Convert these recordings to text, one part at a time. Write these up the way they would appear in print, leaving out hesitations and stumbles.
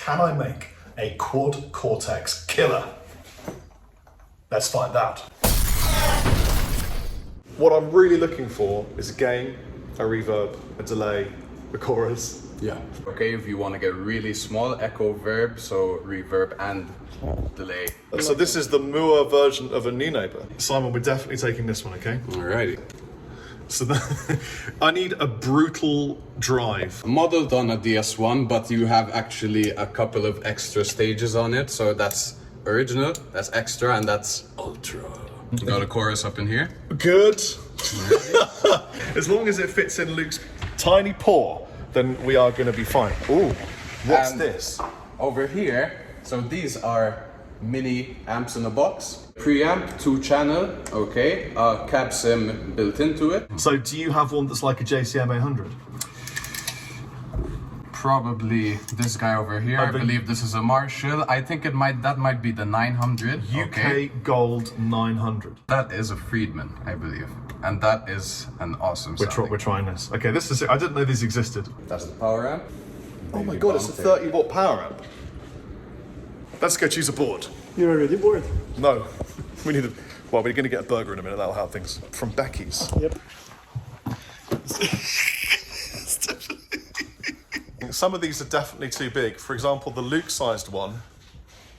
Can I make a quad Cortex killer? Let's find out. What I'm really looking for is a gain, a reverb, a delay, a chorus. Yeah. Okay, if you want to get really small, echo verb, so reverb and delay. So this is the Mooer version of a new neighbor. Simon, we're definitely taking this one, okay? Alrighty. So I need a brutal drive. Modeled on a DS1, but you have actually a couple of extra stages on it. So that's original, that's extra, and that's ultra. Got a chorus up in here. Good. As long as it fits in Luke's tiny paw, then we are going to be fine. Ooh, what's this? Over here, so these are mini amps in a box. Preamp, 2-channel, okay, cab sim built into it. So do you have one that's like a JCM 800? Probably this guy over here. I believe this is a Marshall. I think that might be the 900. UK Gold 900. That is a Friedman, I believe. And that is an awesome sounding. We're trying this. Okay, this is it. I didn't know these existed. That's the power amp. Oh my god, it's a 30 watt power amp. Let's go choose a board. You're already bored. No, we need a, well, we're going to get a burger in a minute, that'll help things. From Becky's. Yep. Some of these are definitely too big. For example, the Luke-sized one,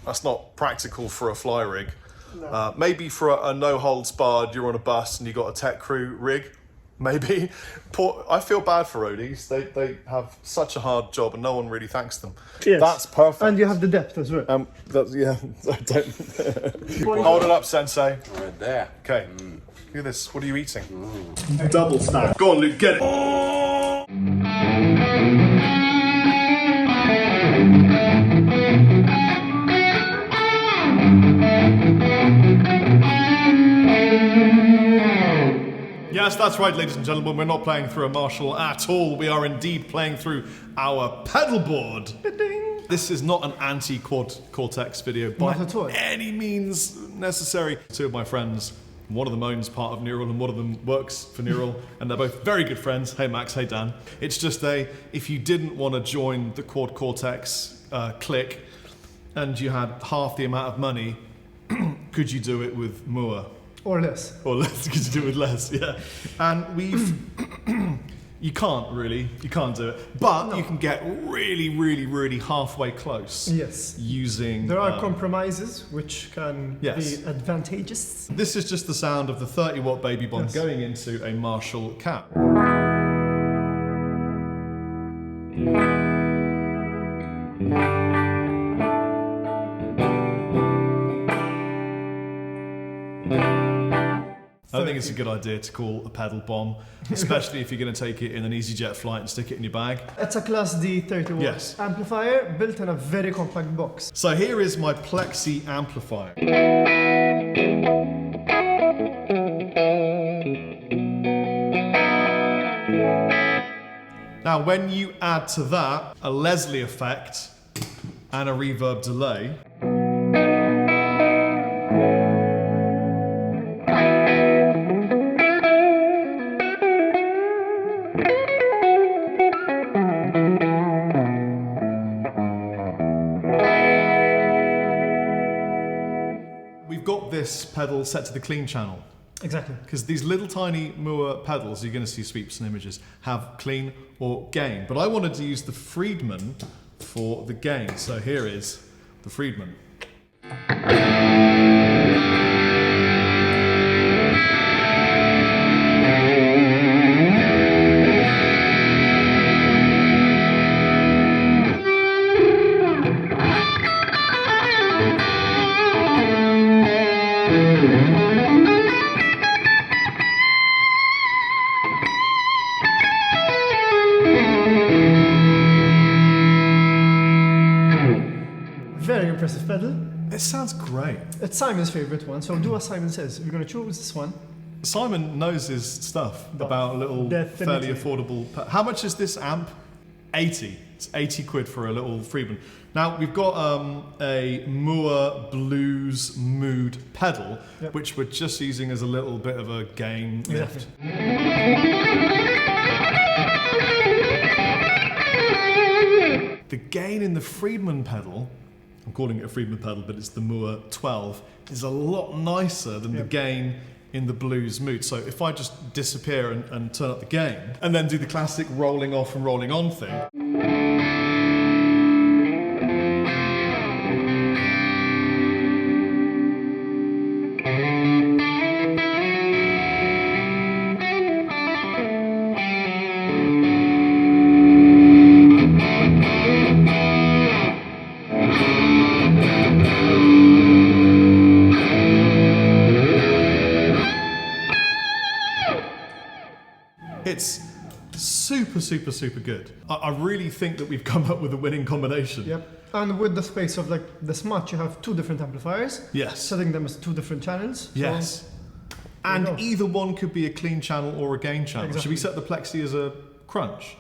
that's not practical for a fly rig. No. Maybe for a no-holds-barred, you're on a bus and you got a tech crew rig, maybe. I feel bad for roadies. They have such a hard job and no one really thanks them. Yes. That's perfect. And you have the depth as well. Yeah, hold it up, Sensei. Right there. Okay, look at this. What are you eating? Double stack. Go on, Luke, get it. Yes, that's right, ladies and gentlemen. We're not playing through a Marshall at all. We are indeed playing through our pedalboard. This is not an anti-quad Cortex video by any means necessary. Two of my friends, one of them owns part of Neural and one of them works for Neural, and they're both very good friends. Hey Max, hey Dan. It's just if you didn't want to join the quad Cortex clique and you had half the amount of money, could you do it with Mooer? Or less. Or less, could you do it with less, yeah. And you can't do it, but you can get really, really, really halfway close. Yes. Using... There are compromises which can be advantageous. This is just the sound of the 30 watt baby bomb going into a Marshall cap. I don't think it's a good idea to call a pedal bomb, especially if you're going to take it in an EasyJet flight and stick it in your bag. It's a Class D 30 watt amplifier built in a very compact box. So here is my Plexi amplifier. Now when you add to that a Leslie effect and a reverb delay, this pedal set to the clean channel. Exactly. Because these little tiny Mooer pedals, you're going to see sweeps and images, have clean or gain. But I wanted to use the Friedman for the gain. So here is the Friedman. Very impressive pedal. It sounds great. It's Simon's favorite one, so do what Simon says. We're going to choose this one. Simon knows his stuff about little fairly affordable... How much is this amp? 80. It's 80 quid for a little Friedman. Now, we've got a Mooer Blues Mood pedal, which we're just using as a little bit of a gain lift. the gain in the Friedman pedal, I'm calling it a Friedman pedal, but it's the Mooer 12, is a lot nicer than the gain in the Blues Moot. So if I just disappear and turn up the gain, and then do the classic rolling off and rolling on thing. It's super good. I really think that we've come up with a winning combination. Yep. And with the space of like this much, you have 2 different amplifiers. Yes. Setting them as 2 different channels. Yes. And either one could be a clean channel or a gain channel. Exactly. Should we set the plexi as a crunch?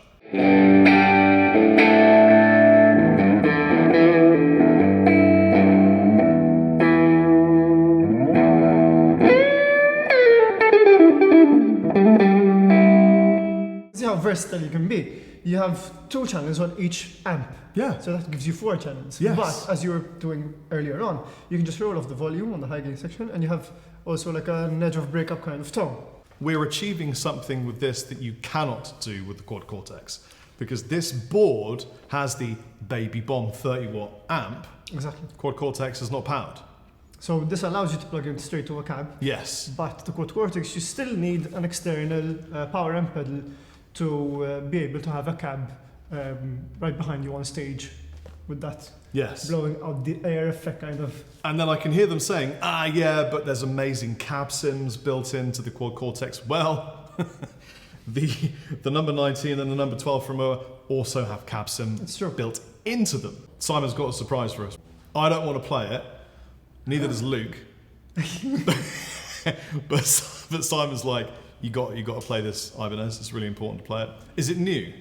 See how versatile you can be. You have 2 channels on each amp. Yeah. So that gives you 4 channels. Yes. But as you were doing earlier on, you can just roll off the volume on the high gain section, and you have also like an edge of breakup kind of tone. We're achieving something with this that you cannot do with the Quad Cortex, because this board has the Baby Bomb 30-watt amp. Exactly. Quad Cortex is not powered. So this allows you to plug in straight to a cab. Yes. But the Quad Cortex, you still need an external power amp pedal to be able to have a cab right behind you on stage with that Yes. blowing out the air effect kind of. And then I can hear them saying, yeah, but there's amazing cab sims built into the Quad Cortex. Well, the number 19 and the number 12 from Mooer also have cab sim It's true. built into them. Simon's got a surprise for us. I don't want to play it. Neither does Luke. but Simon's like, you got to play this, Ibanez. It's really important to play it. Is it new?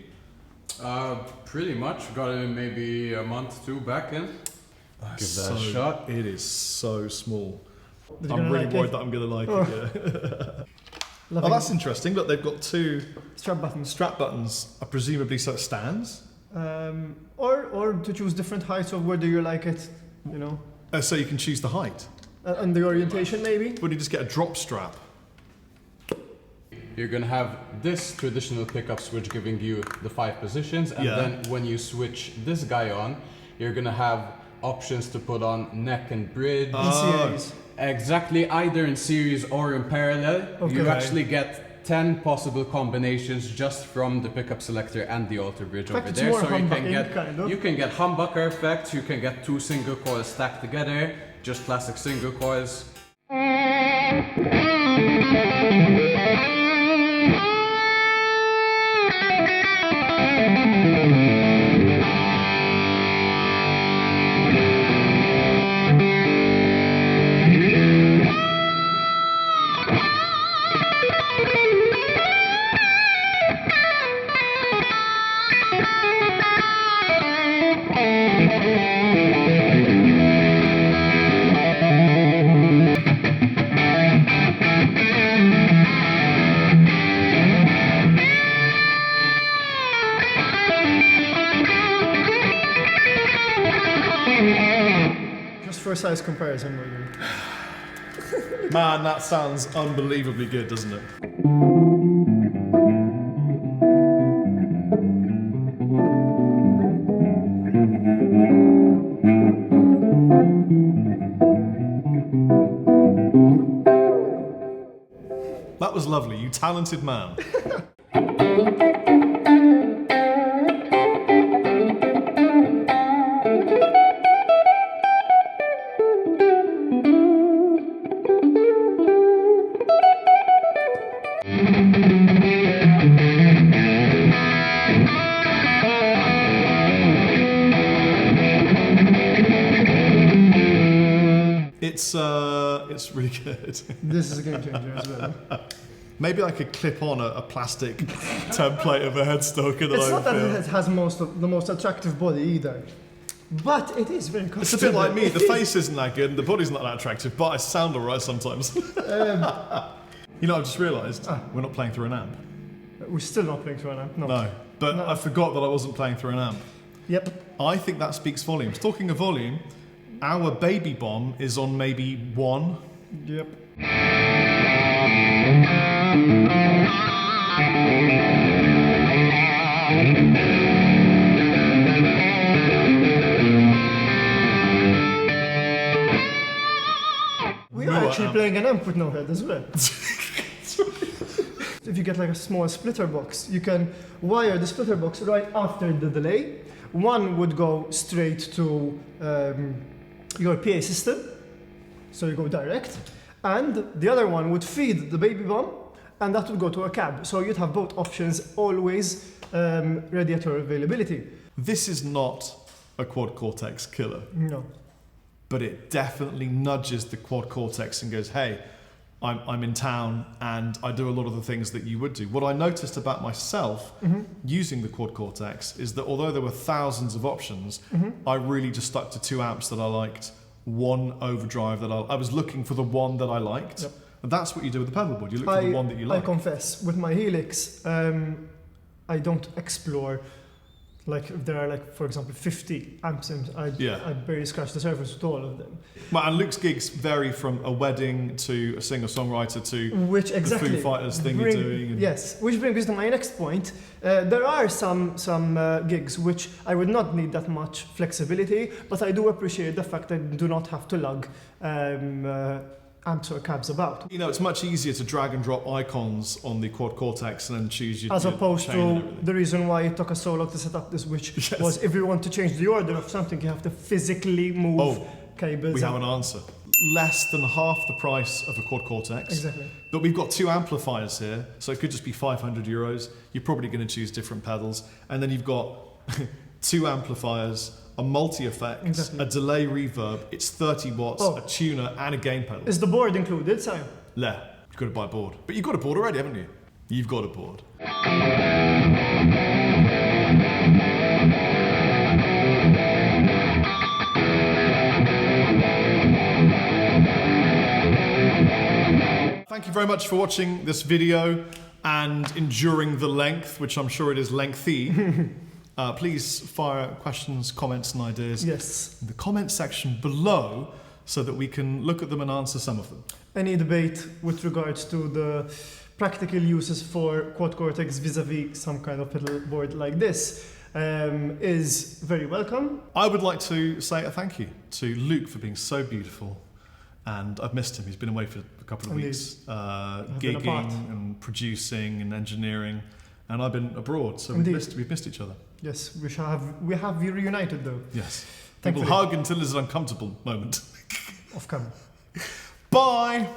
Pretty much. Got it maybe a month, 2 back in. Give that a shot. It is so small. Did you I'm gonna really like worried it? that I'm going to like it. Yeah. Loving that's interesting. Look, they've got 2 strap buttons. strap buttons, presumably so it stands. Or to choose different heights of whether you like it, you know. So you can choose the height. And the orientation maybe. Would you just get a drop strap? You're gonna have this traditional pickup switch giving you the 5 positions, and then when you switch this guy on, you're gonna have options to put on neck and bridge. In series. Exactly, either in series or in parallel. Okay. You actually get 10 possible combinations just from the pickup selector and the alter bridge fact, over it's there. more So you can humbucking, get kind of. you can get humbucker effects, you can get 2 single coils stacked together, just classic single coils. Just for a size comparison, maybe. Man, that sounds unbelievably good, doesn't it? That was lovely, you talented man. It's really good. This is a game changer as well. Maybe I could clip on a plastic template of a headstock and It's I not that feel. it has the most attractive body either, but it is very It's a bit like me. The face isn't that good and the body's not that attractive, but I sound alright sometimes. You know, I've just realised we're not playing through an amp. We're still not playing through an amp. No. No, but I forgot that I wasn't playing through an amp. Yep. I think that speaks volumes. Talking of volume, our baby bomb is on maybe 1. Yep. We are actually playing an amp with no head as well. If you get like a small splitter box, you can wire the splitter box right after the delay. One would go straight to your PA system, so you go direct, and the other one would feed the baby bomb, and that would go to a cab. So you'd have both options always ready at your availability. This is not a quad cortex killer, No. but it definitely nudges the quad cortex and goes, hey, I'm in town and I do a lot of the things that you would do. What I noticed about myself using the quad cortex is that although there were thousands of options, I really just stuck to 2 amps that I liked, 1 overdrive that I was looking for the one that I liked. Yep. And that's what you do with the pedalboard. You look for the one that you like. I confess, with my Helix, I don't explore. Like if there are like, for example, 50 amps, I barely scratch the surface with all of them. Well, and Luke's gigs vary from a wedding to a singer-songwriter to Which the exactly Foo Fighters thing you're doing. And yes, which brings us to my next point. There are some gigs which I would not need that much flexibility, but I do appreciate the fact that I do not have to lug amps or cabs about. You know, it's much easier to drag and drop icons on the quad cortex and then choose your As opposed chain and to everything. the reason why it took us so long to set up this, which was if you want to change the order of something, you have to physically move cables. We have an answer. Less than half the price of a quad cortex. Exactly. But we've got 2 amplifiers here, so it could just be 500 euros. You're probably going to choose different pedals. And then you've got 2 amplifiers, a multi-effects, Exactly. a delay reverb, it's 30 watts, a tuner, and a gain pedal. Is the board included, Sam? You've got to buy a board. But you've got a board already, haven't you? You've got a board. Thank you very much for watching this video and enduring the length, which I'm sure it is lengthy. Please fire questions, comments and ideas in the comment section below so that we can look at them and answer some of them. Any debate with regards to the practical uses for quad cortex vis-a-vis some kind of pedal board like this is very welcome. I would like to say a thank you to Luke for being so beautiful, and I've missed him. He's been away for a couple of weeks, gigging and producing and engineering, and I've been abroad, so we've missed each other. Yes, we have reunited though. Yes. We will hug until there's an uncomfortable moment Of coming. Bye!